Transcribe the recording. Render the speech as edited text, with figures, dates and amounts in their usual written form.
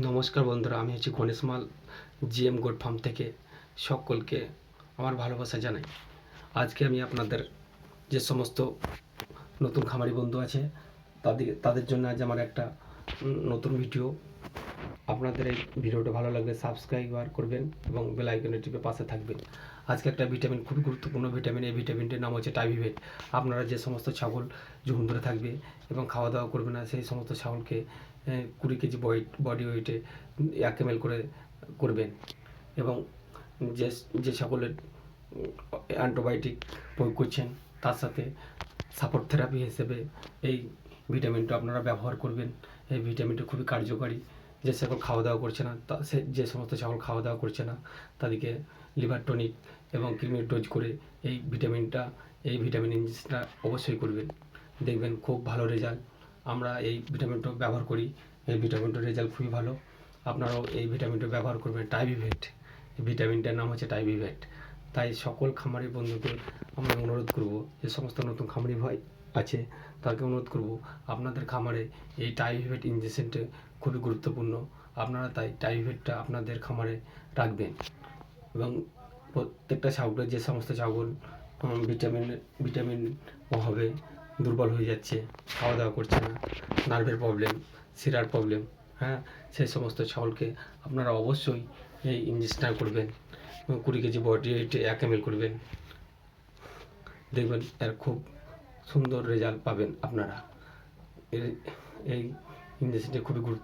নমস্কার বন্ধুরা, আমি হচ্ছি গণেশ মাল, জিএম গোট ফার্ম থেকে সকলকে আমার ভালোবাসা জানাই। আজকে আমি আপনাদের যে সমস্ত নতুন খামারি বন্ধু আছে তাদের জন্য আজ আমার একটা নতুন ভিডিও। আপনাদের এই ভিডিওটা ভালো লাগলে সাবস্ক্রাইব করবেন এবং বেল আইকনে টিপে পাশে থাকবেন। আজকে একটা ভিটামিন, খুবই গুরুত্বপূর্ণ ভিটামিন, এই ভিটামিনটির নাম হচ্ছে টাইভিভেট। আপনারা যে সমস্ত ছাগল ঝুম ধরে থাকবে এবং খাওয়া দাওয়া করবে না, সেই সমস্ত ছাগলকে 20 কেজি বডি ওয়েটে 1 ml করে করবেন। এবং যে যে ছাগলের অ্যান্টিবায়োটিক প্রয়োগ করছেন তার সাথে সাপোর্ট থেরাপি হিসেবে এই ভিটামিনটা আপনারা ব্যবহার করবেন। এই ভিটামিনটা খুবই কার্যকারী। যে ছাগল খাওয়া দাওয়া করছে না, যে সমস্ত ছাগল খাওয়া দাওয়া করছে না তাদেরকে লিভার টনিক এবং ক্রিমির ডোজ করে এই ভিটামিন ইঞ্জেকশনটা অবশ্যই করবেন। দেখবেন খুব ভালো রেজাল্ট। আমরা এই ভিটামিনটা ব্যবহার করি, এই ভিটামিনটার রেজাল্ট খুবই ভালো। আপনারাও এই ভিটামিনটা ব্যবহার করবেন, টাইভিভেট। এই ভিটামিনটার নাম হচ্ছে টাইভিভেট। তাই সকল খামারি বন্ধুকে আমরা অনুরোধ করব, যে সমস্ত নতুন খামারি ভাই আছে তাকে অনুরোধ করব, আপনাদের খামারে এই টাইভিভেট ইঞ্জেকশনটা খুবই গুরুত্বপূর্ণ। আপনারা তাই টাইভিভেটটা আপনাদের খামারে রাখবেন। এবং প্রত্যেকটা ছাগলের, যে সমস্ত ছাগল ভিটামিন অভাবে দুর্বল হয়ে যাচ্ছে, খাওয়া দাওয়া করছে না, নার্ভের প্রবলেম, শিরার প্রবলেম, হ্যাঁ, সেই সমস্ত ছাগলকে আপনারা অবশ্যই এই ইঞ্জেকশনটা করবেন। 20 কেজি বডি ওয়েটে 1 ml করবেন। দেখবেন এর খুব সুন্দর রেজাল্ট পাবেন আপনারা। এই ইঞ্জেকশনটি খুবই গুরুত্ব।